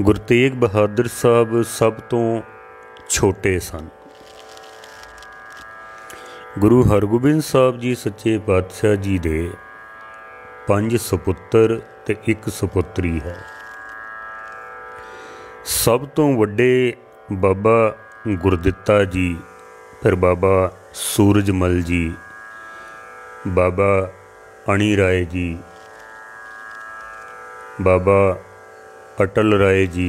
ਗੁਰੂ ਤੇਗ ਬਹਾਦਰ ਸਾਹਿਬ ਸਭ ਤੋਂ ਛੋਟੇ ਸਨ। ਗੁਰੂ ਹਰਗੋਬਿੰਦ ਸਾਹਿਬ ਜੀ ਸੱਚੇ ਪਾਤਸ਼ਾਹ ਜੀ ਦੇ 5 ਸਪੁੱਤਰ ਤੇ 1 ਸਪੁੱਤਰੀ ਹੈ। ਸਭ ਤੋਂ ਵੱਡੇ ਬਾਬਾ ਗੁਰਦਿੱਤਾ ਜੀ, ਫਿਰ ਬਾਬਾ ਸੂਰਜਮਲ ਜੀ, ਬਾਬਾ ਅਣੀ ਰਾਏ ਜੀ, बाबा अटल राय जी,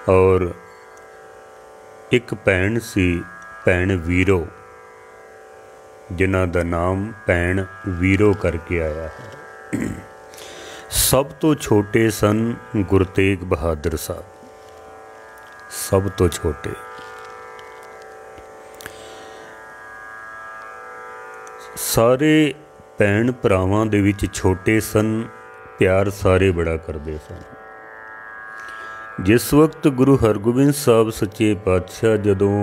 और एक भैन सी भैन वीरो, जिन्हां दा नाम भैन वीरो करके आया है। सब तो छोटे सन गुरु तेग बहादुर साहब, सब तो छोटे। सारे भैन भरावां दे विच छोटे सन, प्यार सारे बड़ा करते सन। जिस वक्त गुरु हरगोबिंद साहब सच्चे पातशाह जदों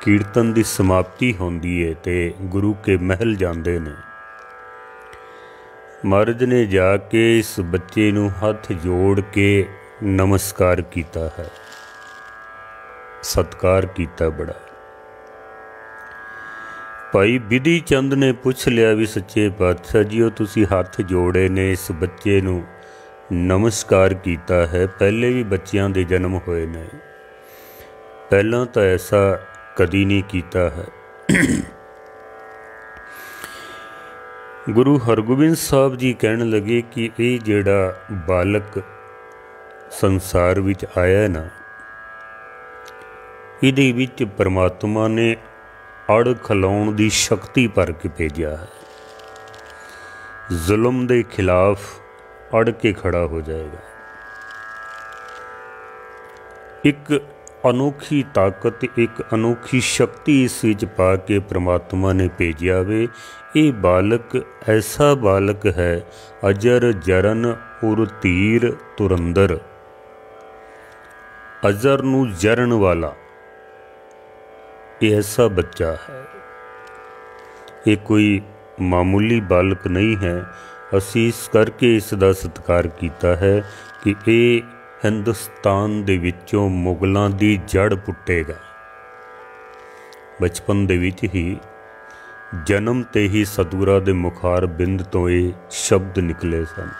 कीर्तन की समाप्ति होंदी है तो गुरु के महल जाते हैं, महाराज ने जाके इस बच्चे नूं हथ जोड़ के नमस्कार किया है, सत्कार किया बड़ा। भाई बिधि चंद ने पूछ लिया भी सच्चे पातशाह जी, तुसी हाथ जोड़े ने, इस बच्चे नूं नमस्कार किया है, पहले भी बच्चों के जन्म होए ने, पहला तो ऐसा कदी नहीं किया है। गुरु हरगोबिंद साहब जी कहन लगे कि ये जिहड़ा बालक संसार विच आया ना, इहदे विच परमात्मा ने अड़ खलाउण दी शक्ति भर के भेजा है। जुल्म के खिलाफ अड़ के खड़ा हो जाएगा। एक अनोखी ताकत, एक अनोखी शक्ति इस विच पा के परमात्मा ने भेजा वे। ये बालक ऐसा बालक है, अजर जरन उर तीर तुरंदर, अजर नूं जरन वाला ये ऐसा बच्चा है। ये कोई मामूली बालक नहीं है। असी इस करके इसका सत्कार किया है कि ये हिंदुस्तान दे विचों मुगलों की जड़ पुट्टेगा। बचपन दे विच ही, जन्म ते ही सतगुरां दे मुखार बिंद तो ये शब्द निकले सन।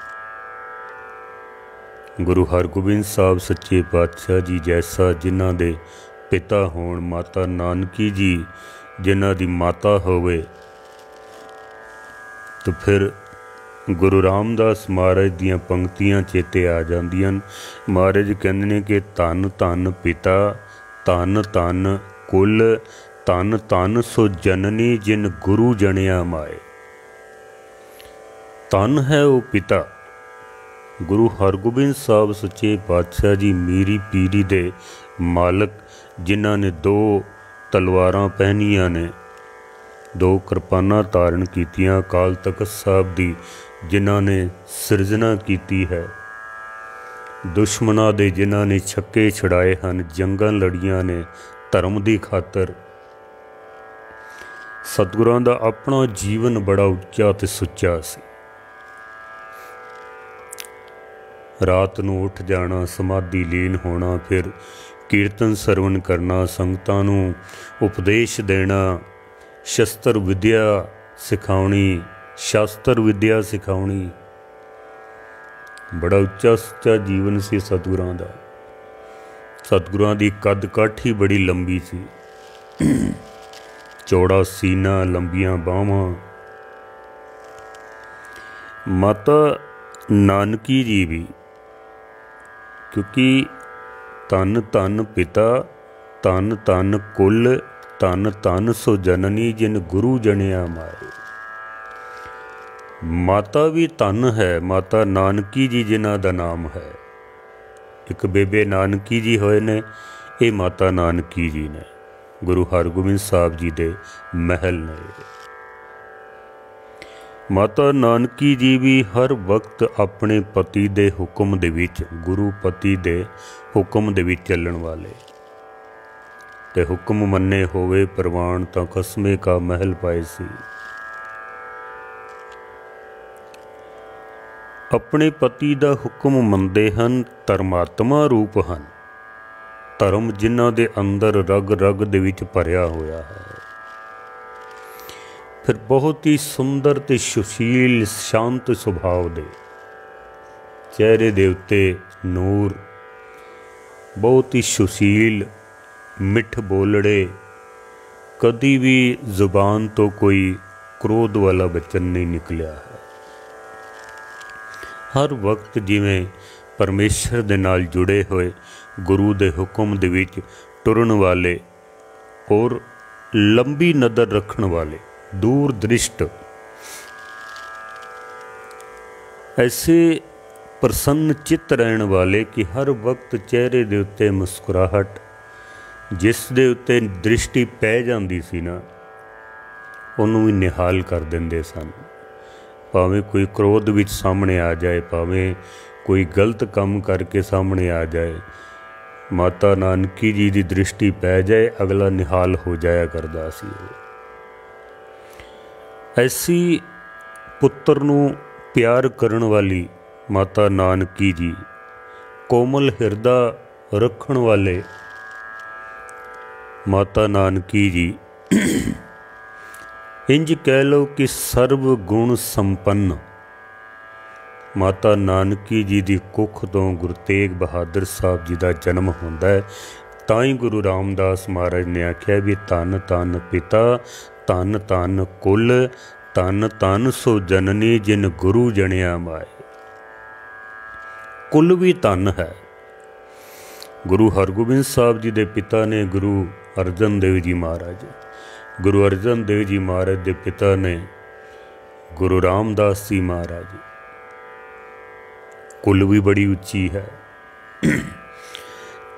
गुरु हरगोबिंद साहब सच्चे पातशाह जी जैसा जिन्हां दे पिता होण, माता नानकी जी जिन्हां दी माता होवे, तो फिर गुरु रामदास महाराज दीयां पंक्तियां चेते आ जांदियां। महाराज कहंदे ने कि धन धन पिता, धन धन कुल, धन धन सो जननी जिन गुरु जनिया माए। धन है वो पिता गुरु हरगोबिंद साहब सच्चे पातशाह जी, मीरी पीरी दे मालक, जिन्हां ने 2 तलवारां पहनियां ने, 2 किरपानां धारण कीतियां, अकाल तख्त साहब दी जिन्हां ने सिरजना कीती है, दुश्मनां दे जिन्हां ने छक्के छड़ाए हन, जंगां लड़ियां ने धर्म दी खातर। सतगुरां दा अपना जीवन बड़ा उच्चा ते सुच्चा सी। रात नूं उठ जाना, समाधि लीन होना, फिर कीर्तन सरवण करना, संगतां नूं उपदेश देना, शस्त्र विद्या सिखाउणी, शास्त्र विद्या सिखाउणी। बड़ा उच्चा सुच्चा जीवन सी सतगुरां दा। सतगुरां दी कद काठ ही बड़ी लंबी सी, चौड़ा सीना, लंबियां बाहां। माता नानकी जी भी, क्योंकि धन धन पिता, धन धन कुल, धन धन सो जननी जिन गुरु जनिया माए। माता भी धन है, माता नानकी जी जिन्हां दा नाम है। एक बेबे नानकी जी होए ने, ये माता नानकी जी ने, गुरु हरगोबिंद साहब जी दे महल ने। माता नानकी जी भी हर वक्त अपने पति दे हुक्म दे विच, गुरु पति दे हुक्म दे विच चलण वाले, ते हुक्म मन्ने होवे प्रवान तां कसमे का महल पाए सी। ਆਪਣੇ ਪਤੀ ਦਾ ਹੁਕਮ ਮੰਨਦੇ ਹਨ, ਧਰਮਾਤਮਾ ਰੂਪ ਹਨ। ਧਰਮ ਜਿਨ੍ਹਾਂ ਦੇ ਅੰਦਰ ਰਗ ਰਗ ਦੇ ਵਿੱਚ ਭਰਿਆ ਹੋਇਆ ਹੈ। ਫਿਰ ਬਹੁਤ ਹੀ ਸੁੰਦਰ ਤੇ ਸੁਸ਼ੀਲ ਸ਼ਾਂਤ ਸੁਭਾਅ ਦੇ, ਚਿਹਰੇ ਦੇ ਉੱਤੇ ਨੂਰ, ਬਹੁਤ ਹੀ ਸੁਸ਼ੀਲ ਮਿੱਠ ਬੋਲੜੇ, ਕਦੀ ਵੀ ਜ਼ੁਬਾਨ ਤੋਂ ਕੋਈ ਕ੍ਰੋਧ ਵਾਲਾ ਬਚਨ ਨਹੀਂ ਨਿਕਲਿਆ ਹੈ। ਹਰ ਵਕਤ ਜਿਵੇਂ ਪਰਮੇਸ਼ਰ ਦੇ ਨਾਲ ਜੁੜੇ ਹੋਏ, ਗੁਰੂ ਦੇ ਹੁਕਮ ਦੇ ਵਿੱਚ ਟੁਰਨ ਵਾਲੇ ਔਰ ਲੰਬੀ ਨਜ਼ਰ ਰੱਖਣ ਵਾਲੇ, ਦੂਰ ਦ੍ਰਿਸ਼ਟ, ਐਸੇ ਪ੍ਰਸੰਨ ਚਿੱਤ ਰਹਿਣ ਵਾਲੇ ਕਿ ਹਰ ਵਕਤ ਚਿਹਰੇ ਦੇ ਉੱਤੇ ਮੁਸਕਰਾਹਟ, ਜਿਸ ਦੇ ਉੱਤੇ ਦ੍ਰਿਸ਼ਟੀ ਪੈ ਜਾਂਦੀ ਸੀ ਨਾ, ਉਹਨੂੰ ਵੀ ਨਿਹਾਲ ਕਰ ਦਿੰਦੇ ਸਨ। ਭਾਵੇਂ ਕੋਈ ਕ੍ਰੋਧ ਵਿੱਚ ਸਾਹਮਣੇ ਆ ਜਾਏ, ਭਾਵੇਂ ਕੋਈ ਗਲਤ ਕੰਮ ਕਰਕੇ ਸਾਹਮਣੇ ਆ ਜਾਏ, ਮਾਤਾ ਨਾਨਕੀ ਜੀ ਦੀ ਦ੍ਰਿਸ਼ਟੀ ਪੈ ਜਾਏ, ਅਗਲਾ ਨਿਹਾਲ ਹੋ ਜਾਇਆ ਕਰਦਾ ਸੀ। ਐਸੀ ਪੁੱਤਰ ਨੂੰ ਪਿਆਰ ਕਰਨ ਵਾਲੀ ਮਾਤਾ ਨਾਨਕੀ ਜੀ, ਕੋਮਲ ਹਿਰਦਾ ਰੱਖਣ ਵਾਲੇ ਮਾਤਾ ਨਾਨਕੀ ਜੀ, ਇੰਜ ਕਹਿ ਲਓ ਕਿ ਸਰਬ ਗੁਣ ਸੰਪੰਨ ਮਾਤਾ ਨਾਨਕੀ ਜੀ ਦੀ ਕੁੱਖ ਤੋਂ ਗੁਰੂ ਤੇਗ ਬਹਾਦਰ ਸਾਹਿਬ ਜੀ ਦਾ ਜਨਮ ਹੁੰਦਾ ਹੈ। ਤਾਂ ਹੀ ਗੁਰੂ ਰਾਮਦਾਸ ਮਹਾਰਾਜ ਨੇ ਆਖਿਆ ਵੀ ਧੰਨ ਧੰਨ ਪਿਤਾ, ਧੰਨ ਧੰਨ ਕੁਲ, ਧੰਨ ਧੰਨ ਸੋ ਜਨਨੀ ਜਿਨ ਗੁਰੂ ਜਣਿਆ ਮਾਏ। ਕੁਲ ਵੀ ਧੰਨ ਹੈ। ਗੁਰੂ ਹਰਗੋਬਿੰਦ ਸਾਹਿਬ ਜੀ ਦੇ ਪਿਤਾ ਨੇ ਗੁਰੂ ਅਰਜਨ ਦੇਵ ਜੀ ਮਹਾਰਾਜ, ਗੁਰੂ ਅਰਜਨ ਦੇਵ ਜੀ ਮਹਾਰਾਜ ਦੇ ਪਿਤਾ ਨੇ ਗੁਰੂ ਰਾਮਦਾਸ ਜੀ ਮਹਾਰਾਜ। ਕੁਲ ਵੀ ਬੜੀ ਉੱਚੀ ਹੈ।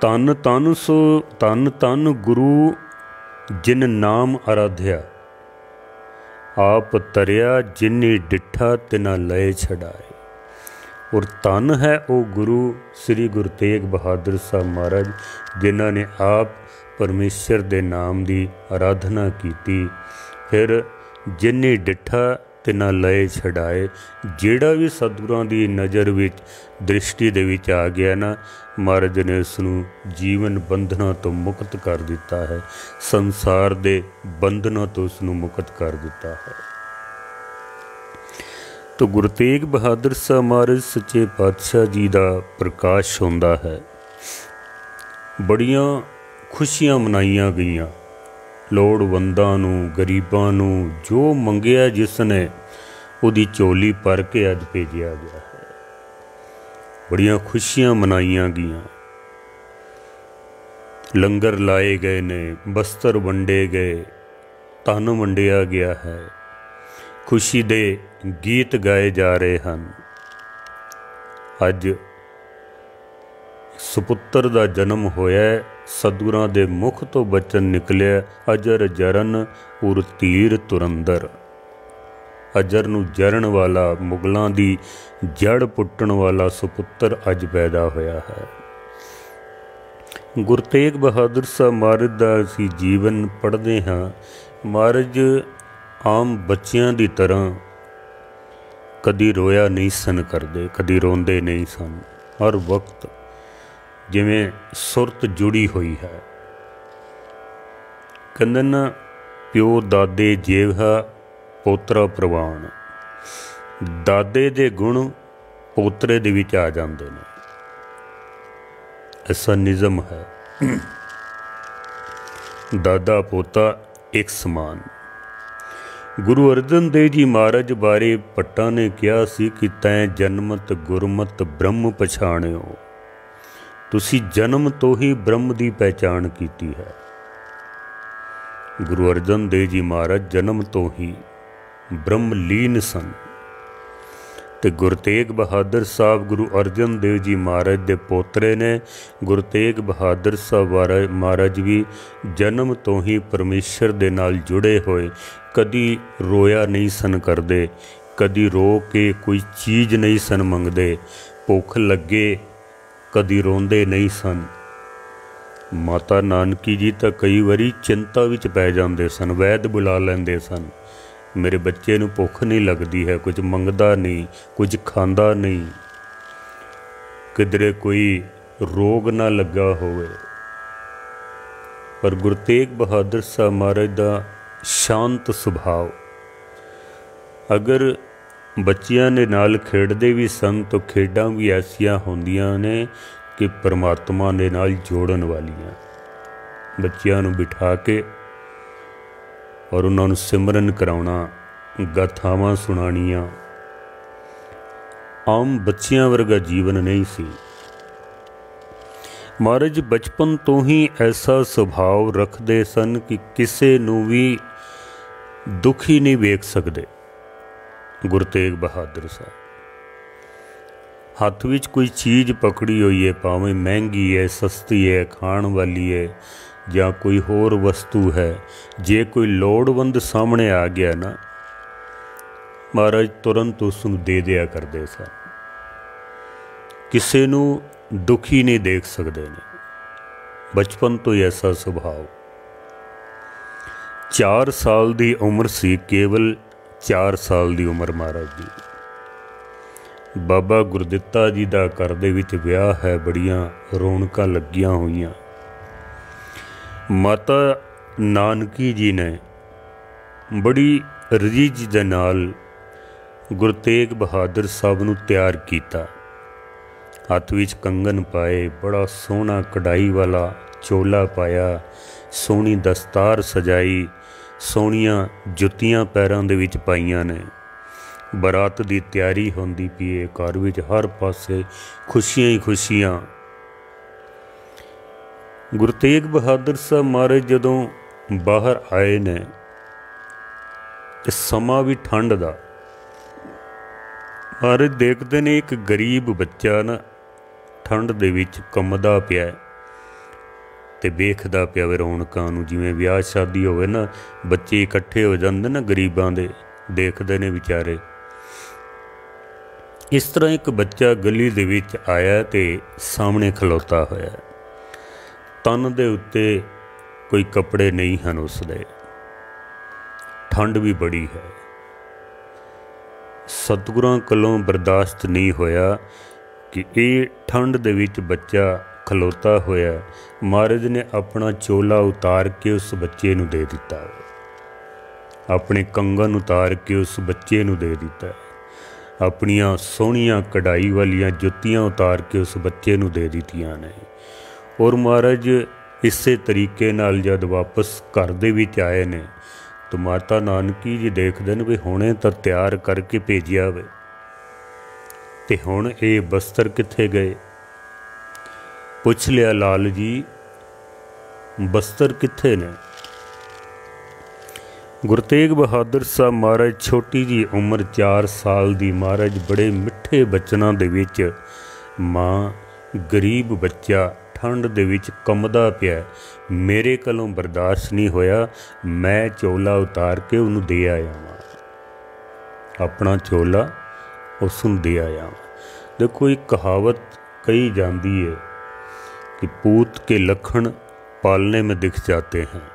ਧੰਨ ਧੰਨ ਸੋ ਧੰਨ ਧੰਨ ਗੁਰੂ ਜਿਨ ਨਾਮ ਅਰਾਧਿਆ, ਆਪ ਤਰਿਆ ਜਿਨੀ ਡਿੱਠਾ ਤਿਨਾ ਲਏ ਛਡਾਏ। ਔਰ ਧੰਨ ਹੈ ਉਹ ਗੁਰੂ ਸ੍ਰੀ ਗੁਰੂ ਤੇਗ ਬਹਾਦਰ ਸਾਹਿਬ ਮਹਾਰਾਜ, ਜਿਨ੍ਹਾਂ ਨੇ ਆਪ ਪਰਮੇਸ਼ਰ ਦੇ ਨਾਮ ਦੀ ਆਰਾਧਨਾ ਕੀਤੀ। ਫਿਰ ਜਿਨੀ ਡਿੱਠਾ ਤਿਨਾ ਲਏ ਛਡਾਏ। ਜਿਹੜਾ ਵੀ ਸਤਿਗੁਰਾਂ ਦੀ ਨਜ਼ਰ ਵਿੱਚ, ਦ੍ਰਿਸ਼ਟੀ ਦੇ ਵਿੱਚ ਆ ਗਿਆ ਨਾ, ਮਹਾਰਾਜ ਨੇ ਉਸ ਨੂੰ ਜੀਵਨ ਬੰਧਨਾਂ ਤੋਂ ਮੁਕਤ ਕਰ ਦਿੱਤਾ ਹੈ, ਸੰਸਾਰ ਦੇ ਬੰਧਨਾਂ ਤੋਂ ਉਸ ਨੂੰ ਮੁਕਤ ਕਰ ਦਿੱਤਾ ਹੈ। ਤੋ ਗੁਰੂ ਤੇਗ ਬਹਾਦਰ ਸਾਹਿਬ ਮਹਾਰਾਜ ਸੱਚੇ ਪਾਤਸ਼ਾਹ ਜੀ ਦਾ ਪ੍ਰਕਾਸ਼ ਹੁੰਦਾ ਹੈ। ਬੜੀਆਂ ਖੁਸ਼ੀਆਂ ਮਨਾਈਆਂ ਗਈਆਂ, ਲੋੜਵੰਦਾਂ ਨੂੰ, ਗਰੀਬਾਂ ਨੂੰ ਜੋ ਮੰਗਿਆ ਜਿਸ ਨੇ, ਉਹਦੀ ਝੋਲੀ ਭਰ ਕੇ ਅੱਜ ਭੇਜਿਆ ਗਿਆ ਹੈ। ਬੜੀਆਂ ਖੁਸ਼ੀਆਂ ਮਨਾਈਆਂ ਗਈਆਂ, ਲੰਗਰ ਲਾਏ ਗਏ ਨੇ, ਬਸਤਰ ਵੰਡੇ ਗਏ, ਧਨ ਵੰਡਿਆ ਗਿਆ ਹੈ, ਖੁਸ਼ੀ ਦੇ ਗੀਤ ਗਾਏ ਜਾ ਰਹੇ ਹਨ। ਅੱਜ ਸੁਪੁੱਤਰ ਦਾ ਜਨਮ ਹੋਇਆ, ਸਤਿਗੁਰਾਂ ਦੇ ਮੁਖ ਤੋਂ ਬਚਨ ਨਿਕਲਿਆ, ਅਜਰ ਜਰਨ ਉਰ ਧੀਰ ਤੁਰੰਦਰ। ਅਜਰ ਨੂੰ ਜਰਨ ਵਾਲਾ, ਮੁਗਲਾਂ ਦੀ ਜੜ ਪੁੱਟਣ ਵਾਲਾ ਸੁਪੁੱਤਰ ਅੱਜ ਪੈਦਾ ਹੋਇਆ ਹੈ। ਗੁਰੂ ਤੇਗ ਬਹਾਦਰ ਸਾਹਿਬ ਮਹਾਰਾਜ ਦਾ ਅਸੀਂ ਜੀਵਨ ਪੜ੍ਹਦੇ ਹਾਂ। ਮਹਾਰਾਜ ਆਮ ਬੱਚਿਆਂ ਦੀ ਤਰ੍ਹਾਂ ਕਦੀ ਰੋਇਆ ਨਹੀਂ ਸਨ ਕਰਦੇ, ਕਦੀ ਰੋਂਦੇ ਨਹੀਂ ਸਨ। ਹਰ ਵਕਤ ਜਿਵੇਂ ਸੁਰਤ ਜੁੜੀ ਹੋਈ ਹੈ। ਕਹਿੰਦੇ ਨਾ, ਪਿਓ ਦਾਦੇ ਜੇਵਹਾ ਪੋਤਰਾ ਪ੍ਰਵਾਨ। ਦਾਦੇ ਦੇ ਗੁਣ ਪੋਤਰੇ ਦੇ ਵਿੱਚ ਆ ਜਾਂਦੇ ਨੇ, ਐਸਾ ਨਿਯਮ ਹੈ। ਦਾਦਾ ਪੋਤਾ ਇੱਕ ਸਮਾਨ। ਗੁਰੂ ਅਰਜਨ ਦੇਵ ਜੀ ਮਹਾਰਾਜ ਬਾਰੇ ਭੱਟਾਂ ਨੇ ਕਿਹਾ ਸੀ ਕਿ ਤੈਂ ਜਨਮਤ ਗੁਰਮਤ ਬ੍ਰਹਮ ਪਛਾਣਿਓ। ਤੁਸੀਂ ਜਨਮ ਤੋਂ ਹੀ ਬ੍ਰਹਮ ਦੀ ਪਹਿਚਾਣ ਕੀਤੀ ਹੈ। ਗੁਰੂ ਅਰਜਨ ਦੇਵ ਜੀ ਮਹਾਰਾਜ ਜਨਮ ਤੋਂ ਹੀ ਬ੍ਰਹਮ ਲੀਨ ਸਨ। ਤੇ ਗੁਰੂ ਤੇਗ ਬਹਾਦਰ ਸਾਹਿਬ ਗੁਰੂ ਅਰਜਨ ਦੇਵ ਜੀ ਮਹਾਰਾਜ ਦੇ ਪੋਤਰੇ ਨੇ। ਗੁਰੂ ਤੇਗ ਬਹਾਦਰ ਸਾਹਿਬ ਮਹਾਰਾਜ ਵੀ ਜਨਮ ਤੋਂ ਹੀ ਪਰਮੇਸ਼ਰ ਦੇ ਨਾਲ ਜੁੜੇ ਹੋਏ, ਕਦੀ ਰੋਇਆ ਨਹੀਂ ਸਨ ਕਰਦੇ, ਕਦੀ ਰੋ ਕੇ ਕੋਈ ਚੀਜ਼ ਨਹੀਂ ਸਨ ਮੰਗਦੇ। ਭੁੱਖ ਲੱਗੇ ਕਦੀ ਰੋਂਦੇ ਨਹੀਂ ਸਨ। ਮਾਤਾ ਨਾਨਕੀ ਜੀ ਤਾਂ ਕਈ ਵਾਰੀ ਚਿੰਤਾ ਵਿੱਚ ਪੈ ਜਾਂਦੇ ਸਨ, ਵੈਦ ਬੁਲਾ ਲੈਂਦੇ ਸਨ। मेरे बच्चे नूं भुख नहीं लगती है, कुछ मंगदा नहीं, कुछ खांदा नहीं, किधरे कोई रोग ना लगा होवे। पर गुरु तेग बहादुर साहब महाराज का शांत सुभाव, अगर बच्चियां ने नाल खेडदे भी सन तो खेडां भी ऐसियां होंदियां ने कि परमात्मा दे नाल जोड़न वालियां। बच्चियां नूं बिठा के और उन्हां नूं सिमरन कराउणा, गाथावां सुणाणियां, आम बच्चियां वर्गा जीवन नहीं सी। महाराज बचपन तो ही ऐसा सुभाव रखते सन कि किसी नूं भी दुखी नहीं वेख सकते। गुरु तेग बहादुर साहब हत्थ विच कोई चीज़ पकड़ी हुई है, भावें महंगी है, सस्ती है, खाण वाली है, या कोई होर वस्तु है, जे कोई लोड़वंद सामने आ गया ना, महाराज तुरंत उसनूं दे दिया करते सन। किसी नूं दुखी नहीं देख सकते ने, बचपन तो ही ऐसा सुभाव। 4 साल की उम्र सी, केवल 4 साल की उम्र महाराज जी। बाबा गुरदित्ता जी का घर दे विच विआह है, बड़ियां रौनकां लगियां होईयां। माता नानकी जी ने बड़ी रीझ दे नाल गुरु तेग बहादुर साहब नूं तैयार कीता। हत्थ विच कंगन पाए, बड़ा सोहना कढ़ाई वाला चोला पाया, सोहनी दस्तार सजाई, सोहणियां जुत्तियां पैरां दे विच पाईयां ने। बरात की तैयारी होंदी पई है, घर विच हर पासे खुशियां ही खुशियां। गुरु तेग बहादुर साहब महाराज जदों बाहर आए ने, समा भी ठंड का, महाराज देखते ने एक गरीब बच्चा ना ठंड दे विच कंबदा पिया ते वेखदा पिया वे रौनकां नूं। जिवें विआह शादी होवे ना, बच्चे इकट्ठे हो जांदे ना गरीबां दे, देखदे ने विचारे। इस तरह एक बच्चा गली दे विच आया ते सामने खलोता होया। तन दे उत्ते कोई कपड़े नहीं हैं उसदे, ठंड भी बड़ी है। सतगुरां कोलों बर्दाश्त नहीं होया कि ये ठंड दे विच बच्चा खलोता होया। महाराज ने अपना चोला उतार के उस बच्चे नूं दे दिता, अपने कंगन उतार के उस बच्चे नूं दे दिता, अपनियां सोहणियां कढ़ाई वालियां जुत्तियां उतार के उस बच्चे नूं दे दित्तियां ने। और महाराज इसे तरीके नाल जद वापस घर दे विच आए ने तो माता नानकी जी देखदे ने भी हुणे तां तैयार करके भेजिया वे, ते हुण ये बस्तर कित्थे गए। पुछ लिया लाल जी बस्तर कित्थे ने। गुरु तेग बहादुर साहब महाराज छोटी जी उम्र 4 साल की, महाराज बड़े मिठे बचनां दे विच, माँ गरीब बच्चा ठंड दे विच कंबदा पिया, मेरे कोलों बर्दाश्त नहीं होया, मैं चोला उतार के उन्होंने दे आया वां, अपना चोला उसनूं दे आया वां। देखो एक कहावत कही जाती है कि पूत के लक्षण पालने में दिख जाते हैं।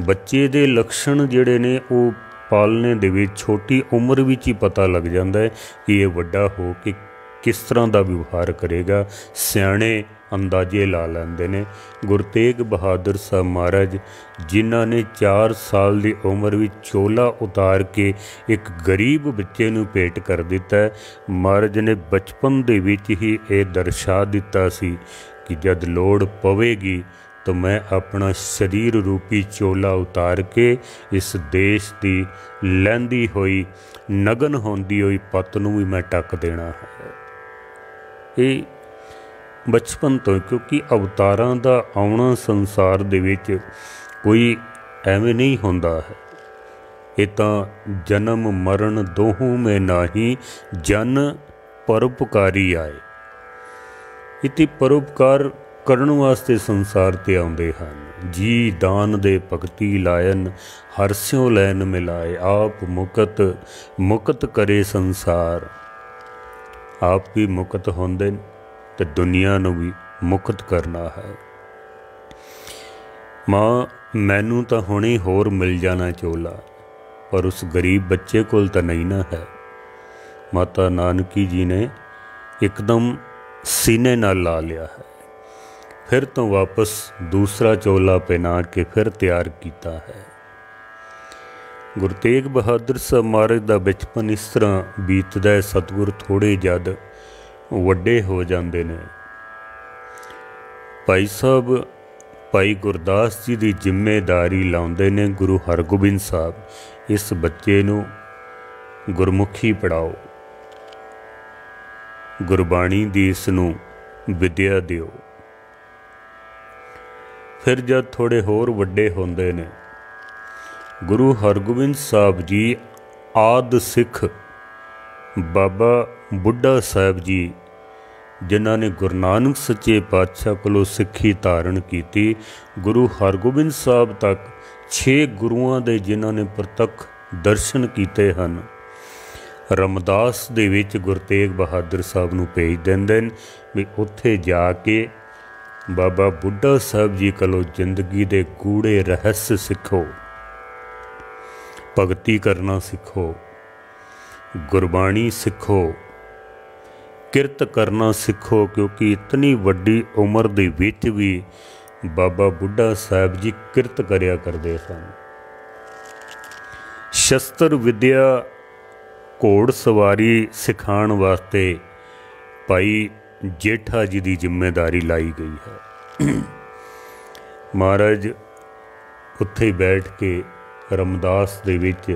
बच्चे दे लक्षण जिहड़े ने वो पालने दे विच छोटी उम्र विच ही पता लग जाता है कि ये वड्डा हो के किस तरह का व्यवहार करेगा। सियाणे अंदाजे ला लैंदे ने। गुरु तेग बहादुर साहब महाराज जिन्हां ने 4 साल की उम्र विच चोला उतार के एक गरीब बच्चे नूं भेंट कर दिता है, महाराज ने बचपन दे विच ही ये दर्शा दिता सी कि जद लोड़ पवेगी तो मैं अपना शरीर रूपी चोला उतार के इस देश की लहंदी हुई नगन होंदी हुई पत नूं भी मैं टक देना है। ये बचपन तो, क्योंकि अवतारां दा आउणा संसार दे विच कोई एवें नहीं होंदा है। ये तां जन्म मरण दोहों में नाही, जन परोपकारी आए। इति परोपकार करन वास्ते संसार ते आउंदे हन। जी दान दे भगती लायन, हरस्यों लैन मिलाए, आप मुकत मुकत करे संसार। आप भी मुकत होंदे ते दुनिया नूं भी मुकत करना है। माँ मैनू तो हुणे होर मिल जाना चोला, पर उस गरीब बच्चे कोल तो नहीं ना है। माता नानकी जी ने एकदम सीने नाल ला लिया है। फिर तो वापस दूसरा चोला पहना के फिर तैयार किया है। गुरु तेग बहादुर साहब महाराज का बचपन इस तरह बीतदा है। सतगुर थोड़े जद वड्डे हो जाते ने, भाई साहब भाई गुरदास जी की जिम्मेदारी लाउंदे ने। गुरु हरगोबिंद साहब इस बच्चे नूं गुरमुखी पढ़ाओ, गुरबाणी दी इसनूं विद्या दिओ। फिर जब थोड़े होर वड्डे होंदे ने, गुरु हरगोबिंद साहब जी आद सिख बाबा बुढ़ा साहब जी जिन्हां ने गुरु नानक सच्चे पातशाह कोलों सिੱਖੀ धारण की, गुरु हरगोबिंद साहब तक 6 गुरुआं दे जिन्हां ने प्रतख दर्शन किए हैं, रमदास दे विच गुरु तेग बहादुर साहब नूं भेज दिंदे ने भी उत्थे जाके बाबा बुढ़ा साहब जी कोलों जिंदगी दे गूढ़े रहस्य सिखो, भगती करना सिखो, गुरबाणी सिखो, किरत करना सिखो। क्योंकि इतनी वड्डी उम्र दे विच भी बाबा बुढ़ा साहब जी किरत करया करदे सन। शस्त्र विद्या घोड़ सवारी सिखाण वास्ते भाई जेठा जी की जिम्मेदारी लाई गई है। महाराज उत्थे बैठ के रमदास दे विच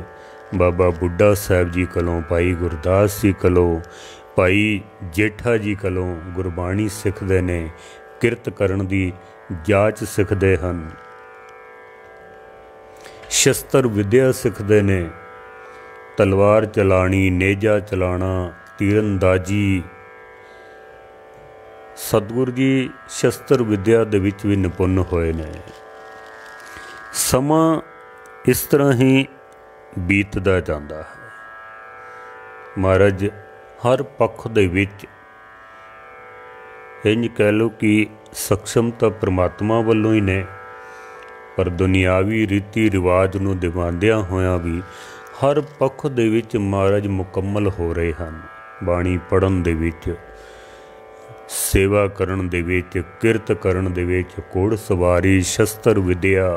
बाबा बुढ़ा साहब जी कोलों, भाई गुरदास जी कोलों, भाई जेठा जी कोलों गुरबाणी सिखते ने, किरत करन दी जाच सिखते हैं, शस्त्र विद्या सिखते ने, तलवार चलानी, नेजा चलाना, तीरंदाजी। सतगुरु जी शस्त्र विद्या दे विच भी निपुण होए ने। समा इस तरह ही बीतदा जांदा है। महाराज हर पक्ष दे विच इंज कह लो कि सक्षम तो परमात्मा वालों ही ने, पर दुनियावी रीति रिवाज नूं दिवांदियां होया भी हर पक्ष दे विच महाराज मुकम्मल हो रहे हैं। बाणी पढ़न दे विच, सेवा करन दे विच, किरत करन दे विच, घोड़ सवारी, शस्त्र विद्या।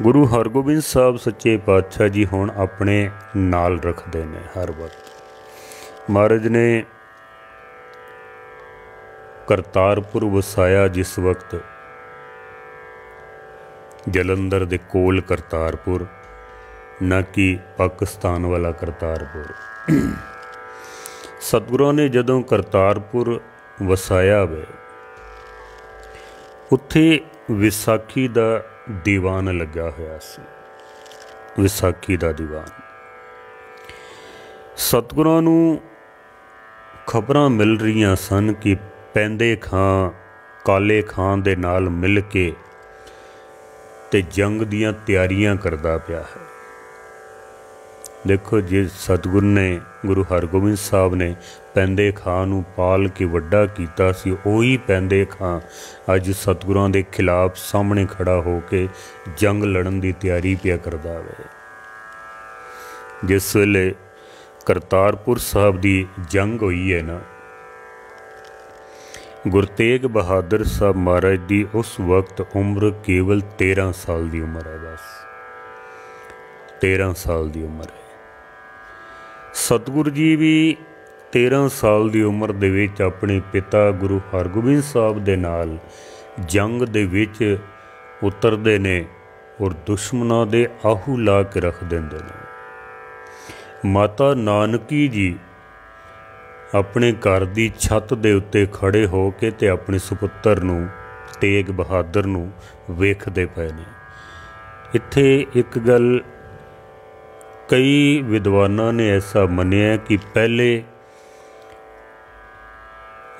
गुरु हरगोबिंद साहब सच्चे पातशाह जी हुण अपने नाल रखते ने हर वक्त। महाराज ने करतारपुर वसाया जिस वक्त, जलंधर दे कोल करतारपुर, न कि पाकिस्तान वाला करतारपुर। सतगुरों ने जदों करतारपुर वसाया वे, उत्थे विसाखी दा दीवान लग्या होया सी। विसाखी दा दीवान सतगुरां नूं खबरां मिल रही सन कि पैंदे खां काले खां दे नाल मिल के ते जंग दियां तैयारियां करदा पिया है। देखो जे सतगुरु ने, गुरु हरगोबिंद साहब ने पैंदे खां नूं पाल के वड्डा कीता सी, उही पैंदे खां अज सतगुरां दे खिलाफ सामने खड़ा हो के जंग लड़न की तैयारी पिया करदा वे। जिस वेले करतारपुर साहब की जंग हुई है ना, गुरु तेग बहादुर साहब महाराज की उस वक्त उम्र केवल 13 साल की उम्र है। बस 13 साल की उम्र है। सतगुरु जी भी 13 साल की उम्र दे विच अपने पिता गुरु हरगोबिंद साहब दे नाल जंग दे विच उतरदे ने और दुश्मनां दे आहू ला के रख देंदे ने। माता नानकी जी अपने घर की छत दे उत्ते खड़े हो के ते अपने सुपुत्र नूं तेग बहादुर नूं वेखदे पए ने। इत्थे एक गल कई विद्वानां ने ऐसा मन्निया कि पहले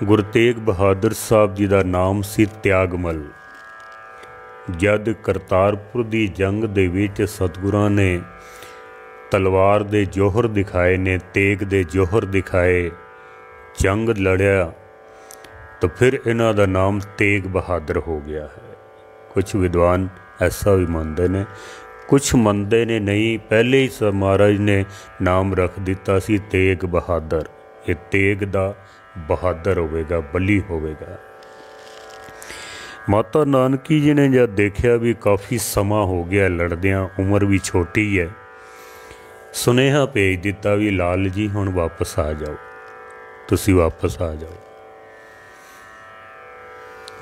गुरु तेग बहादुर साहब जी का नाम सी त्यागमल। जद करतारपुर की जंग दे विच सतगुरां ने तलवार दे जोहर दिखाए ने, तेग दे जोहर दिखाए, जंग लड़िया, तो फिर इन्हां दा नाम तेग बहादुर हो गया है। कुछ विद्वान ऐसा भी मानते हैं कुछ मनते ने नहीं, पहले ही महाराज ने नाम रख दिता सी तेग बहादुर। ये तेग दा बहादुर होवेगा, बली होवेगा। माता नानकी जी ने जब देखा भी काफ़ी समा हो गया लड़दियाँ, उम्र भी छोटी है, सुनेहा भेज दिता भी लाल जी हुण वापस आ जाओ, तुसी वापस आ जाओ।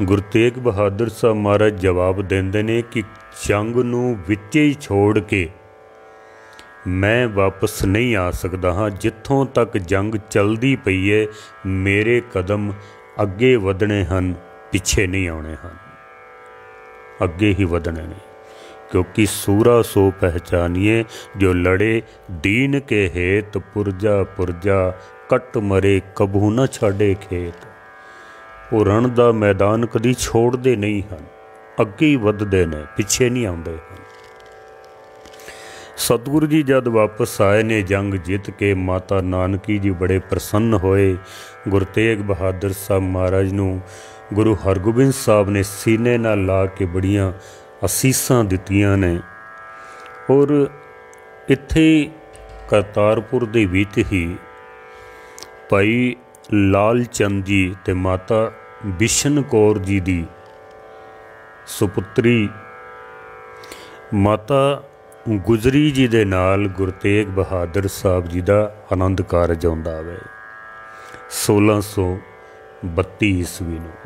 गुरु तेग बहादुर साहब महाराज जवाब देंदे ने कि जंग नूं विचे ही छोड़ के मैं वापस नहीं आ सकता हाँ। जिथों तक जंग चलदी पई है मेरे कदम अगे वधने हन, पिछे नहीं आने हैं, अगे ही वधने ने। क्योंकि सूरा सो पहचानिए जो लड़े दीन के हेत, पुरजा पुरजा कट मरे कबू न छाड़े खेत। वो रण दा मैदान कदी छोड़ते नहीं हैं, अगे ही वधदे ने, पिछे नहीं आते हैं। सतगुरु जी जब वापस आए ने जंग जित के, माता नानकी जी बड़े प्रसन्न होए। गुरु तेग बहादुर साहब महाराज नूं गुरु हरगोबिंद साहब ने सीने नाल ला के बड़ियां असीसां दित्तियां ने। और इत्थे करतारपुर दे विच ही भाई लाल चंद जी ते माता बिशन कौर जी दी सुपुत्री माता गुजरी जी दे नाल गुरु तेग बहादुर साहब जी दा आनंद कारज आउंदा वे 1632 ईस्वी नूं।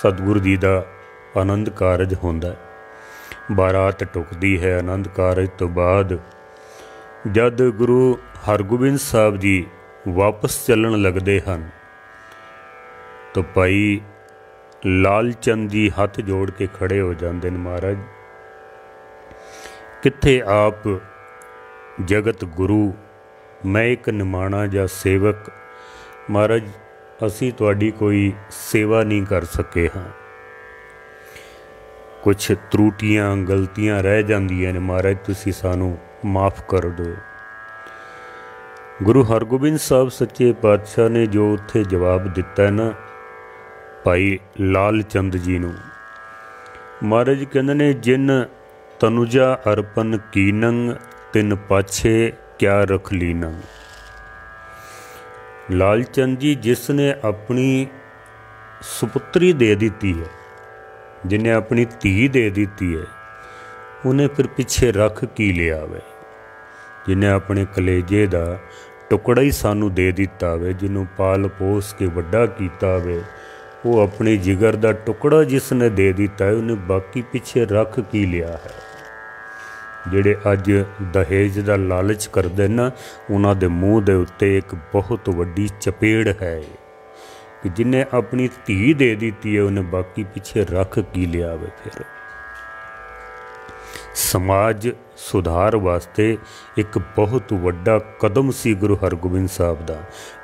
सतगुरु जी दा आनंद कारज होंदा है, बारात टुकदी है। आनंद कारज तो बाद जद गुरु हरगोबिंद साहब जी वापस चलन लगते हैं तो भाई लाल चंद जी हथ जोड़ के खड़े हो जाते हैं, महाराज कित्थे आप जगत गुरु, मैं एक निमाणा जा सेवक, महाराज असी तुहाडी कोई सेवा नहीं कर सके हाँ, कुछ त्रुटियां गलतियां रह जांदियां ने, महाराज तुसी सानू माफ़ कर दो। गुरु हरगोबिंद साहब सच्चे पातशाह ने जो उत्थे जवाब दिता है ना भाई लाल चंद जी नूं, महाराज कहंदे ने जिन तनुजा अर्पण कीनंग तिन पाछे क्या रख लीनंग। लाल चंद जी जिसने अपनी सुपुत्री दे दी है, जिन्हें अपनी धी दे दी है, उन्हें फिर पिछे रख की लिया वे। जिन्हें अपने कलेजे का टुकड़ा ही सानू दे दिता वे, जिन्हों पाल पोस के वड्डा कीता वे, वो अपने जिगर का टुकड़ा जिसने दे दिता है, उन्हें बाकी पिछे रख की लिया है। जिहड़े अज दहेज का लालच करते ना, उन्हां दे मूँह दे उत्ते एक बहुत वड्डी चपेड़ है कि जिन्हें अपनी धी दे दी है, उन्हें बाकी पिछे रख की लिया वे। फिर समाज सुधार वास्ते एक बहुत वड्डा कदम सी गुरु हरगोबिंद साहब दा,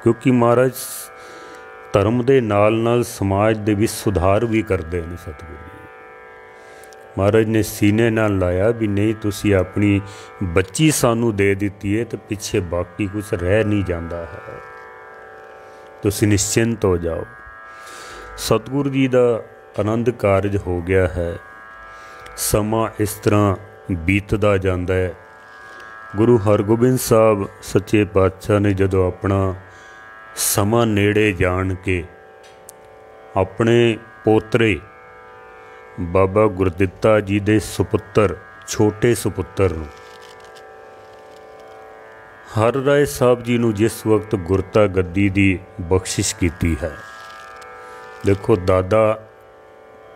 क्योंकि महाराज धर्म दे नाल नाल समाज दे भी सुधार भी करते हैं सतगुरु जी। महाराज ने सीने नाल लाया भी नहीं, तुसी अपनी बच्ची सानू दे दी है तो पिछे बाकी कुछ रह नहीं जाता है, तुसी निश्चिंत हो जाओ। सतगुरु जी का आनंद कारज हो गया है। समा इस तरह बीतदा जाता है। गुरु हरगोबिंद साहब सच्चे पातशाह ने जदों अपना समा नेड़े जान के अपने पोतरे बाबा गुरदित्ता जी दे सुपुत्र छोटे सुपुत्र हर राय साहब जी नूं जिस वक्त गुरता गद्दी दी बख्शिश की है, देखो दादा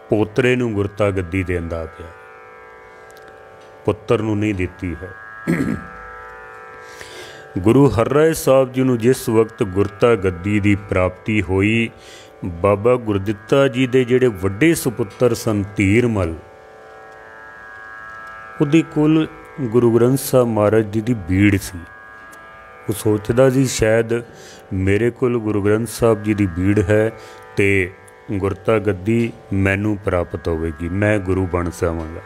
पोतरे नूं गुरता गद्दी देंदा पिया, पुत्र नूं नहीं दिती है। गुरु हर राय साहब जी नूं जिस वक्त गुरता गद्दी दी प्राप्ति हुई, बाबा गुरदित्ता जी दे जिहड़े वड्डे सुपुत्र सन धीरमल, उहदी कुल गुरु ग्रंथ साहब महाराज जी दी भीड़ सी। वो सोचदा सी शायद मेरे कोल गुरु ग्रंथ साहब जी दी भीड़ है ते गुरता गद्दी मैनू प्राप्त होवेगी, मैं गुरु बन जावांगा,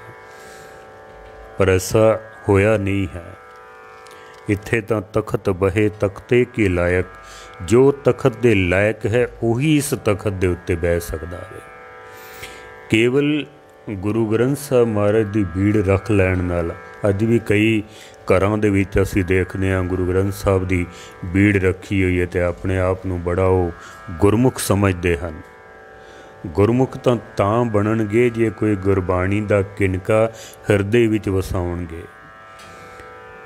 पर ऐसा होया नहीं है। इत्थे तां तखत बहे तख्ते के लायक, जो तखत दे लायक है उही इस तखत दे उत्ते बह सकदा है। केवल ਗੁਰੂ ਗ੍ਰੰਥ ਸਾਹਿਬ ਮਹਾਰਾਜ ਦੀ ਬੀੜ ਰੱਖ ਲੈਣ ਨਾਲ ਅੱਜ ਵੀ ਕਈ ਘਰਾਂ ਦੇ ਵਿੱਚ ਅਸੀਂ ਦੇਖਦੇ ਹਾਂ ਗੁਰੂ ਗ੍ਰੰਥ ਸਾਹਿਬ ਦੀ ਬੀੜ ਰੱਖੀ ਹੋਈ ਹੈ ਅਤੇ ਆਪਣੇ ਆਪ ਨੂੰ ਬੜਾ ਉਹ ਗੁਰਮੁਖ ਸਮਝਦੇ ਹਨ। ਗੁਰਮੁਖ ਤਾਂ ਬਣਨਗੇ ਜੇ ਕੋਈ ਗੁਰਬਾਣੀ ਦਾ ਕਿਨਕਾ ਹਿਰਦੇ ਵਿੱਚ ਵਸਾਉਣਗੇ।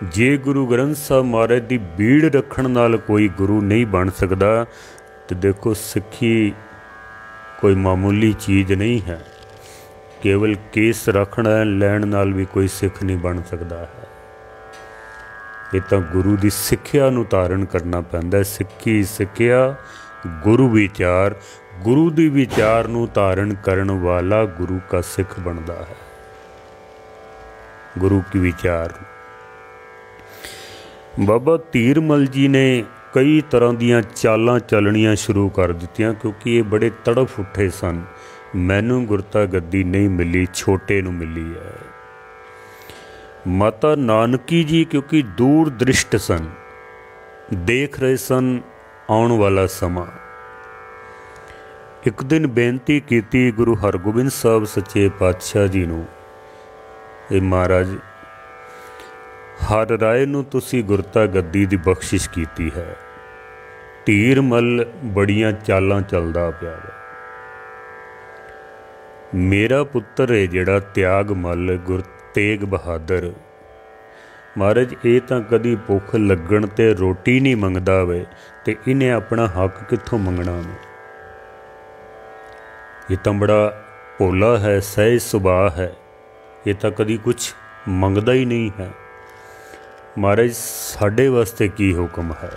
ਜੇ ਗੁਰੂ ਗ੍ਰੰਥ ਸਾਹਿਬ ਮਹਾਰਾਜ ਦੀ ਬੀੜ ਰੱਖਣ ਨਾਲ ਕੋਈ ਗੁਰੂ ਨਹੀਂ ਬਣ ਸਕਦਾ ਤਾਂ ਦੇਖੋ ਸਿੱਖੀ ਕੋਈ ਮਾਮੂਲੀ ਚੀਜ਼ ਨਹੀਂ ਹੈ। ਕੇਵਲ ਕੇਸ ਰੱਖਣ ਲੈਣ ਨਾਲ ਵੀ ਕੋਈ ਸਿੱਖ ਨਹੀਂ ਬਣ ਸਕਦਾ ਹੈ। ਇਹ ਤਾਂ ਗੁਰੂ ਦੀ ਸਿੱਖਿਆ ਨੂੰ ਧਾਰਨ ਕਰਨਾ ਪੈਂਦਾ। ਸਿੱਖੀ ਸਿੱਖਿਆ ਗੁਰੂ ਵਿਚਾਰ, ਗੁਰੂ ਦੀ ਵਿਚਾਰ ਨੂੰ ਧਾਰਨ ਕਰਨ ਵਾਲਾ ਗੁਰੂ ਕਾ ਸਿੱਖ ਬਣਦਾ ਹੈ। ਗੁਰੂ ਕੀ ਵਿਚਾਰ। ਬਾਬਾ ਧੀਰਮਲ ਜੀ ਨੇ ਕਈ ਤਰ੍ਹਾਂ ਦੀਆਂ ਚਾਲਾਂ ਚੱਲਣੀਆਂ ਸ਼ੁਰੂ ਕਰ ਦਿੱਤੀਆਂ ਕਿਉਂਕਿ ਇਹ ਬੜੇ ਤੜਫ ਉੱਠੇ ਸਨ। ਮੈਨੂੰ ਗੁਰਤਾ ਗੱਦੀ ਨਹੀਂ ਮਿਲੀ, ਛੋਟੇ ਨੂੰ ਮਿਲੀ ਹੈ। ਮਾਤਾ ਨਾਨਕੀ ਜੀ ਕਿਉਂਕਿ ਦੂਰ ਦ੍ਰਿਸ਼ਟ ਸਨ, ਦੇਖ ਰਹੇ ਸਨ ਆਉਣ ਵਾਲਾ ਸਮਾਂ। ਇੱਕ ਦਿਨ ਬੇਨਤੀ ਕੀਤੀ ਗੁਰੂ ਹਰਗੋਬਿੰਦ ਸਾਹਿਬ ਸੱਚੇ ਪਾਤਸ਼ਾਹ ਜੀ ਨੂੰ, ਇਹ ਮਹਾਰਾਜ ਹਰ ਰਾਏ ਨੂੰ ਤੁਸੀਂ ਗੁਰਤਾ ਗੱਦੀ ਦੀ ਬਖਸ਼ਿਸ਼ ਕੀਤੀ ਹੈ। ਧੀਰਮਲ ਬੜੀਆਂ ਚਾਲਾਂ ਚੱਲਦਾ ਪਿਆ ਵਾ। ਮੇਰਾ ਪੁੱਤਰ ਹੈ ਜਿਹੜਾ ਤਿਆਗਮਲ ਗੁਰ ਤੇਗ ਬਹਾਦਰ, ਮਹਾਰਾਜ ਇਹ ਤਾਂ ਕਦੀ ਭੁੱਖ ਲੱਗਣ 'ਤੇ ਰੋਟੀ ਨਹੀਂ ਮੰਗਦਾ ਵੇ ਅਤੇ ਇਹਨੇ ਆਪਣਾ ਹੱਕ ਕਿੱਥੋਂ ਮੰਗਣਾ ਵੇ। ਇਹ ਤਾਂ ਬੜਾ ਭੋਲਾ ਹੈ, ਸਹਿਜ ਸੁਭਾਅ ਹੈ, ਇਹ ਤਾਂ ਕਦੀ ਕੁਛ ਮੰਗਦਾ ਹੀ ਨਹੀਂ ਹੈ। ਮਹਾਰਾਜ ਸਾਡੇ ਵਾਸਤੇ ਕੀ ਹੁਕਮ ਹੈ।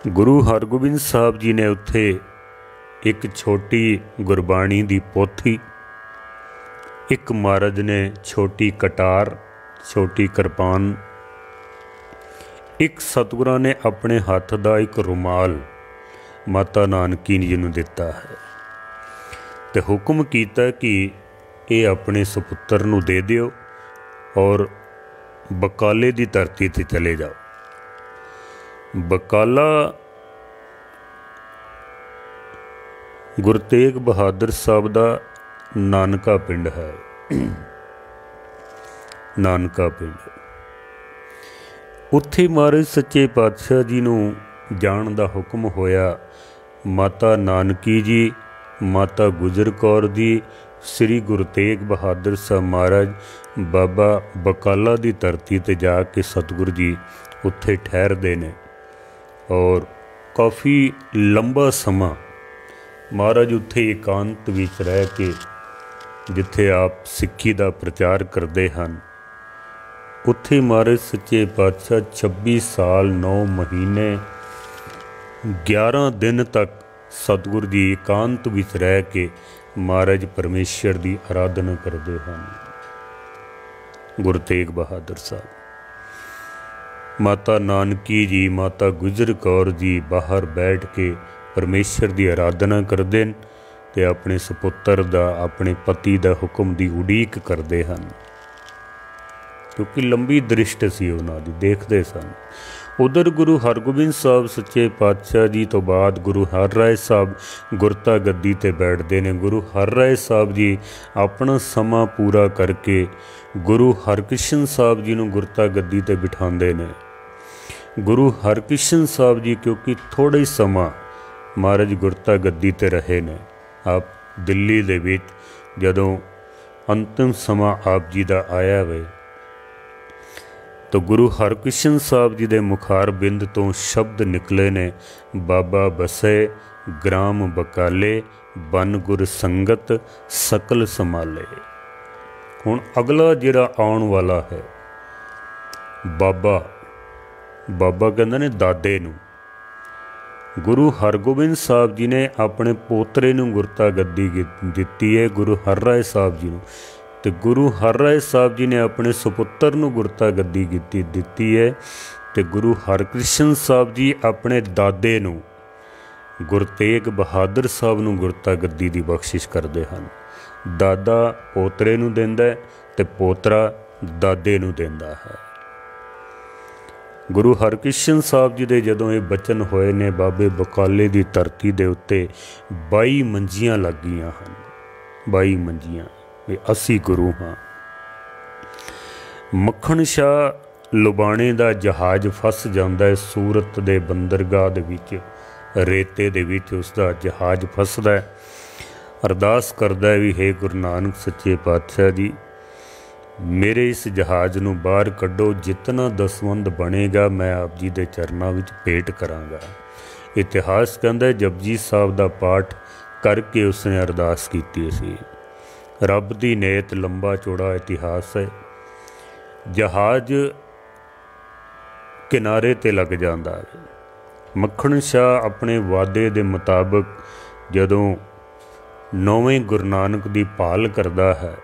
ਗੁਰੂ ਹਰਗੋਬਿੰਦ ਸਾਹਿਬ ਜੀ ਨੇ ਉੱਥੇ ਇੱਕ ਛੋਟੀ ਗੁਰਬਾਣੀ ਦੀ ਪੋਥੀ, ਇੱਕ ਮਹਾਰਾਜ ਨੇ ਛੋਟੀ ਕਟਾਰ, ਛੋਟੀ ਕਿਰਪਾਨ, ਇੱਕ ਸਤਿਗੁਰਾਂ ਨੇ ਆਪਣੇ ਹੱਥ ਦਾ ਇੱਕ ਰੁਮਾਲ ਮਾਤਾ ਨਾਨਕੀ ਜੀ ਨੂੰ ਦਿੱਤਾ ਹੈ ਅਤੇ ਹੁਕਮ ਕੀਤਾ ਕਿ ਇਹ ਆਪਣੇ ਸੁਪੁੱਤਰ ਨੂੰ ਦੇ ਦਿਓ ਔਰ ਬਕਾਲੇ ਦੀ ਧਰਤੀ 'ਤੇ ਚਲੇ ਜਾਓ। ਬਕਾਲਾ ਗੁਰੂ ਤੇਗ ਬਹਾਦਰ ਸਾਹਿਬ ਦਾ ਨਾਨਕਾ ਪਿੰਡ ਹੈ। ਨਾਨਕਾ ਪਿੰਡ, ਉੱਥੇ ਮਹਾਰਾਜ ਸੱਚੇ ਪਾਤਸ਼ਾਹ ਜੀ ਨੂੰ ਜਾਣ ਦਾ ਹੁਕਮ ਹੋਇਆ। ਮਾਤਾ ਨਾਨਕੀ ਜੀ, ਮਾਤਾ ਗੁਜਰ ਕੌਰ ਜੀ, ਸ੍ਰੀ ਗੁਰੂ ਤੇਗ ਬਹਾਦਰ ਸਾਹਿਬ ਮਹਾਰਾਜ ਬਾਬਾ ਬਕਾਲਾ ਦੀ ਧਰਤੀ 'ਤੇ ਜਾ ਕੇ ਸਤਿਗੁਰੂ ਜੀ ਉੱਥੇ ਠਹਿਰਦੇ ਨੇ ਔਰ ਕਾਫੀ ਲੰਬਾ ਸਮਾਂ ਮਹਾਰਾਜ ਉੱਥੇ ਇਕਾਂਤ ਵਿੱਚ ਰਹਿ ਕੇ, ਜਿੱਥੇ ਆਪ ਸਿੱਖੀ ਦਾ ਪ੍ਰਚਾਰ ਕਰਦੇ ਹਨ, ਉੱਥੇ ਮਹਾਰਾਜ ਸੱਚੇ ਪਾਤਸ਼ਾਹ 26 ਸਾਲ 9 ਮਹੀਨੇ 11 ਦਿਨ ਤੱਕ ਸਤਿਗੁਰੂ ਜੀ ਇਕਾਂਤ ਵਿੱਚ ਰਹਿ ਕੇ ਮਹਾਰਾਜ ਪਰਮੇਸ਼ਰ ਦੀ ਆਰਾਧਨਾ ਕਰਦੇ ਹਨ। ਗੁਰੂ ਤੇਗ ਬਹਾਦਰ ਸਾਹਿਬ, ਮਾਤਾ ਨਾਨਕੀ ਜੀ, ਮਾਤਾ ਗੁਜਰ ਕੌਰ ਜੀ ਬਾਹਰ ਬੈਠ ਕੇ ਪਰਮੇਸ਼ਰ ਦੀ ਆਰਾਧਨਾ ਕਰਦੇ ਨੇ ਅਤੇ ਆਪਣੇ ਸੁਪੁੱਤਰ ਦਾ, ਆਪਣੇ ਪਤੀ ਦਾ ਹੁਕਮ ਦੀ ਉਡੀਕ ਕਰਦੇ ਹਨ ਕਿਉਂਕਿ ਲੰਬੀ ਦ੍ਰਿਸ਼ਟ ਸੀ ਉਹਨਾਂ ਦੀ, ਦੇਖਦੇ ਸਨ। ਉਧਰ ਗੁਰੂ ਹਰਗੋਬਿੰਦ ਸਾਹਿਬ ਸੱਚੇ ਪਾਤਸ਼ਾਹ ਜੀ ਤੋਂ ਬਾਅਦ ਗੁਰੂ ਹਰ ਰਾਏ ਸਾਹਿਬ ਗੁਰਤਾ ਗੱਦੀ 'ਤੇ ਬੈਠਦੇ ਨੇ। ਗੁਰੂ ਹਰ ਰਾਏ ਸਾਹਿਬ ਜੀ ਆਪਣਾ ਸਮਾਂ ਪੂਰਾ ਕਰਕੇ ਗੁਰੂ ਹਰਕ੍ਰਿਸ਼ਨ ਸਾਹਿਬ ਜੀ ਨੂੰ ਗੁਰਤਾ ਗੱਦੀ 'ਤੇ ਬਿਠਾਉਂਦੇ ਨੇ। ਗੁਰੂ ਹਰਕ੍ਰਿਸ਼ਨ ਸਾਹਿਬ ਜੀ ਕਿਉਂਕਿ ਥੋੜ੍ਹਾ ਹੀ ਸਮਾਂ ਮਹਾਰਾਜ ਗੁਰਤਾ ਗੱਦੀ 'ਤੇ ਰਹੇ ਨੇ। ਆਪ ਦਿੱਲੀ ਦੇ ਵਿੱਚ ਜਦੋਂ ਅੰਤਿਮ ਸਮਾਂ ਆਪ ਜੀ ਦਾ ਆਇਆ ਵੇ ਤਾਂ ਗੁਰੂ ਹਰਕ੍ਰਿਸ਼ਨ ਸਾਹਿਬ ਜੀ ਦੇ ਮੁਖਾਰ ਬਿੰਦ ਤੋਂ ਸ਼ਬਦ ਨਿਕਲੇ ਨੇ, ਬਾਬਾ ਬਸੇ ਗ੍ਰਾਮ ਬਕਾਲੇ, ਬਨ ਗੁਰ ਸੰਗਤ ਸਕਲ ਸੰਭਾਲੇ। ਹੁਣ ਅਗਲਾ ਜਿਹੜਾ ਆਉਣ ਵਾਲਾ ਹੈ, ਬਾਬਾ ਕਹਿੰਦੇ ਨੇ ਦਾਦੇ ਨੂੰ। ਗੁਰੂ ਹਰਗੋਬਿੰਦ ਸਾਹਿਬ ਜੀ ਨੇ ਆਪਣੇ ਪੋਤਰੇ ਨੂੰ ਗੁਰਤਾ ਗੱਦੀ ਦਿੱਤੀ ਹੈ, ਗੁਰੂ ਹਰ ਰਾਏ ਸਾਹਿਬ ਜੀ ਨੂੰ, ਅਤੇ ਗੁਰੂ ਹਰ ਰਾਏ ਸਾਹਿਬ ਜੀ ਨੇ ਆਪਣੇ ਸੁਪੁੱਤਰ ਨੂੰ ਗੁਰਤਾ ਗੱਦੀ ਦਿੱਤੀ ਹੈ ਅਤੇ ਗੁਰੂ ਹਰਕ੍ਰਿਸ਼ਨ ਸਾਹਿਬ ਜੀ ਆਪਣੇ ਦਾਦੇ ਨੂੰ, ਗੁਰੂ ਤੇਗ ਬਹਾਦਰ ਸਾਹਿਬ ਨੂੰ ਗੁਰਤਾ ਗੱਦੀ ਦੀ ਬਖਸ਼ਿਸ਼ ਕਰਦੇ ਹਨ। ਦਾਦਾ ਪੋਤਰੇ ਨੂੰ ਦਿੰਦਾ ਅਤੇ ਪੋਤਰਾ ਦਾਦੇ ਨੂੰ ਦਿੰਦਾ ਹੈ। ਗੁਰੂ ਹਰਕ੍ਰਿਸ਼ਨ ਸਾਹਿਬ ਜੀ ਦੇ ਜਦੋਂ ਇਹ ਬਚਨ ਹੋਏ ਨੇ, ਬਾਬੇ ਬਕਾਲੇ ਦੀ ਧਰਤੀ ਦੇ ਉੱਤੇ 22 ਮੰਜੀਆਂ ਲੱਗ ਗਈਆਂ ਹਨ। 22 ਮੰਜੀਆਂ ਵੀ ਅਸੀਂ ਗੁਰੂ ਹਾਂ। ਮੱਖਣ ਸ਼ਾਹ ਲੁਬਾਣੇ ਦਾ ਜਹਾਜ਼ ਫਸ ਜਾਂਦਾ ਹੈ ਸੂਰਤ ਦੇ ਬੰਦਰਗਾਹ ਦੇ ਵਿੱਚ, ਰੇਤੇ ਦੇ ਵਿੱਚ ਉਸਦਾ ਜਹਾਜ਼ ਫਸਦਾ ਹੈ। ਅਰਦਾਸ ਕਰਦਾ ਹੈ ਵੀ ਹੇ ਗੁਰੂ ਨਾਨਕ ਸੱਚੇ ਪਾਤਸ਼ਾਹ ਜੀ, ਮੇਰੇ ਇਸ ਜਹਾਜ਼ ਨੂੰ ਬਾਹਰ ਕੱਢੋ, ਜਿਤਨਾ ਦਸਵੰਧ ਬਣੇਗਾ ਮੈਂ ਆਪ ਜੀ ਦੇ ਚਰਨਾਂ ਵਿੱਚ ਭੇਟ ਕਰਾਂਗਾ। ਇਤਿਹਾਸ ਕਹਿੰਦਾ ਜਪਜੀ ਸਾਹਿਬ ਦਾ ਪਾਠ ਕਰਕੇ ਉਸਨੇ ਅਰਦਾਸ ਕੀਤੀ ਸੀ। ਰੱਬ ਦੀ ਨੇਤ ਲੰਬਾ ਚੌੜਾ ਇਤਿਹਾਸ ਹੈ। ਜਹਾਜ਼ ਕਿਨਾਰੇ 'ਤੇ ਲੱਗ ਜਾਂਦਾ ਹੈ। ਮੱਖਣ ਸ਼ਾਹ ਆਪਣੇ ਵਾਅਦੇ ਦੇ ਮੁਤਾਬਕ ਜਦੋਂ 9ਵੇਂ ਗੁਰੂ ਨਾਨਕ ਦੀ ਭਾਲ ਕਰਦਾ ਹੈ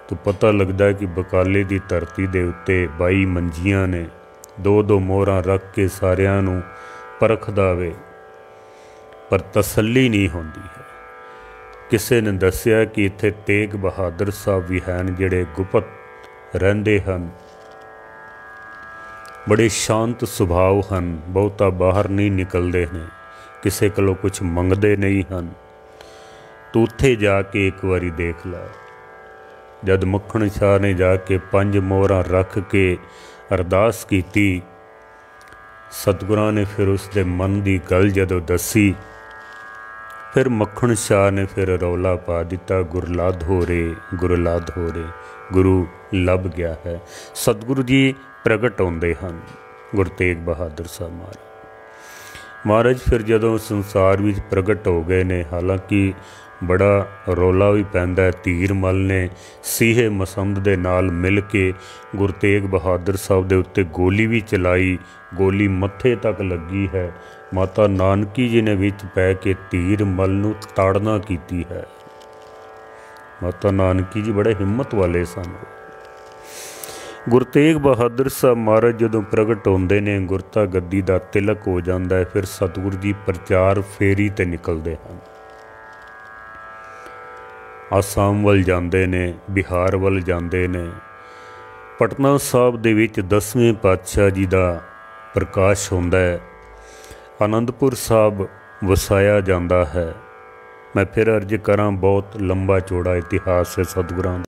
ਤਾਂ ਪਤਾ ਲੱਗਦਾ ਕਿ ਬਕਾਲੇ ਦੀ ਧਰਤੀ ਦੇ ਉੱਤੇ 22 ਮੰਜੀਆਂ ਨੇ। 2-2 ਮੋਹਰਾਂ ਰੱਖ ਕੇ ਸਾਰਿਆਂ ਨੂੰ ਪਰਖਦਾ ਵੇ, ਪਰ ਤਸੱਲੀ ਨਹੀਂ ਹੁੰਦੀ ਹੈ। ਕਿਸੇ ਨੇ ਦੱਸਿਆ ਕਿ ਇੱਥੇ ਤੇਗ ਬਹਾਦਰ ਸਾਹਿਬ ਵੀ ਹਨ, ਜਿਹੜੇ ਗੁਪਤ ਰਹਿੰਦੇ ਹਨ, ਬੜੇ ਸ਼ਾਂਤ ਸੁਭਾਅ ਹਨ, ਬਹੁਤਾ ਬਾਹਰ ਨਹੀਂ ਨਿਕਲਦੇ ਨੇ, ਕਿਸੇ ਕੋਲੋਂ ਕੁਛ ਮੰਗਦੇ ਨਹੀਂ ਹਨ। ਤੂੰ ਉੱਥੇ ਜਾ ਕੇ ਇੱਕ ਵਾਰੀ ਦੇਖ ਲੈ। ਜਦ ਮੱਖਣ ਸ਼ਾਹ ਨੇ ਜਾ ਕੇ 5 ਮੋਹਰਾਂ ਰੱਖ ਕੇ ਅਰਦਾਸ ਕੀਤੀ, ਸਤਿਗੁਰਾਂ ਨੇ ਫਿਰ ਉਸਦੇ ਮਨ ਦੀ ਗੱਲ ਜਦੋਂ ਦੱਸੀ, ਫਿਰ ਮੱਖਣ ਸ਼ਾਹ ਨੇ ਫਿਰ ਰੌਲਾ ਪਾ ਦਿੱਤਾ, ਗੁਰਲਾਦ ਹੋ ਰੇ, ਗੁਰਲਾਦ ਹੋ ਰੇ, ਗੁਰੂ ਲੱਭ ਗਿਆ ਹੈ। ਸਤਿਗੁਰੂ ਜੀ ਪ੍ਰਗਟ ਹੁੰਦੇ ਹਨ, ਗੁਰੂ ਤੇਗ ਬਹਾਦਰ ਸਾਹਿਬ ਮਹਾਰਾਜ ਫਿਰ ਜਦੋਂ ਸੰਸਾਰ ਵਿੱਚ ਪ੍ਰਗਟ ਹੋ ਗਏ ਨੇ, ਹਾਲਾਂਕਿ ਬੜਾ ਰੌਲਾ ਵੀ ਪੈਂਦਾ। ਧੀਰ ਮਲ ਨੇ ਸੀਹੇ ਮਸੰਦ ਦੇ ਨਾਲ ਮਿਲ ਕੇ ਗੁਰੂ ਤੇਗ ਬਹਾਦਰ ਸਾਹਿਬ ਦੇ ਉੱਤੇ ਗੋਲੀ ਵੀ ਚਲਾਈ, ਗੋਲੀ ਮੱਥੇ ਤੱਕ ਲੱਗੀ ਹੈ। ਮਾਤਾ ਨਾਨਕੀ ਜੀ ਨੇ ਵਿੱਚ ਪੈ ਕੇ ਧੀਰ ਮਲ ਨੂੰ ਤਾੜਨਾ ਕੀਤੀ ਹੈ। ਮਾਤਾ ਨਾਨਕੀ ਜੀ ਬੜੇ ਹਿੰਮਤ ਵਾਲੇ ਸਨ। ਗੁਰੂ ਤੇਗ ਬਹਾਦਰ ਸਾਹਿਬ ਮਹਾਰਾਜ ਜਦੋਂ ਪ੍ਰਗਟ ਹੁੰਦੇ ਨੇ, ਗੁਰਤਾ ਗੱਦੀ ਦਾ ਤਿਲਕ ਹੋ ਜਾਂਦਾ ਹੈ। ਫਿਰ ਸਤਿਗੁਰੂ ਜੀ ਪ੍ਰਚਾਰ ਫੇਰੀ 'ਤੇ ਨਿਕਲਦੇ ਹਨ। ਆਸਾਮ ਵੱਲ ਜਾਂਦੇ ਨੇ, ਬਿਹਾਰ ਵੱਲ ਜਾਂਦੇ ਨੇ। ਪਟਨਾ ਸਾਹਿਬ ਦੇ ਵਿੱਚ 10ਵੇਂ ਪਾਤਸ਼ਾਹ ਜੀ ਦਾ ਪ੍ਰਕਾਸ਼ ਹੁੰਦਾ ਹੈ। ਆਨੰਦਪੁਰ ਸਾਹਿਬ ਵਸਾਇਆ ਜਾਂਦਾ ਹੈ। ਮੈਂ ਫਿਰ ਅਰਜ਼ ਕਰਾਂ, ਬਹੁਤ ਲੰਬਾ ਚੌੜਾ ਇਤਿਹਾਸ ਹੈ ਸਤਿਗੁਰਾਂ ਦਾ।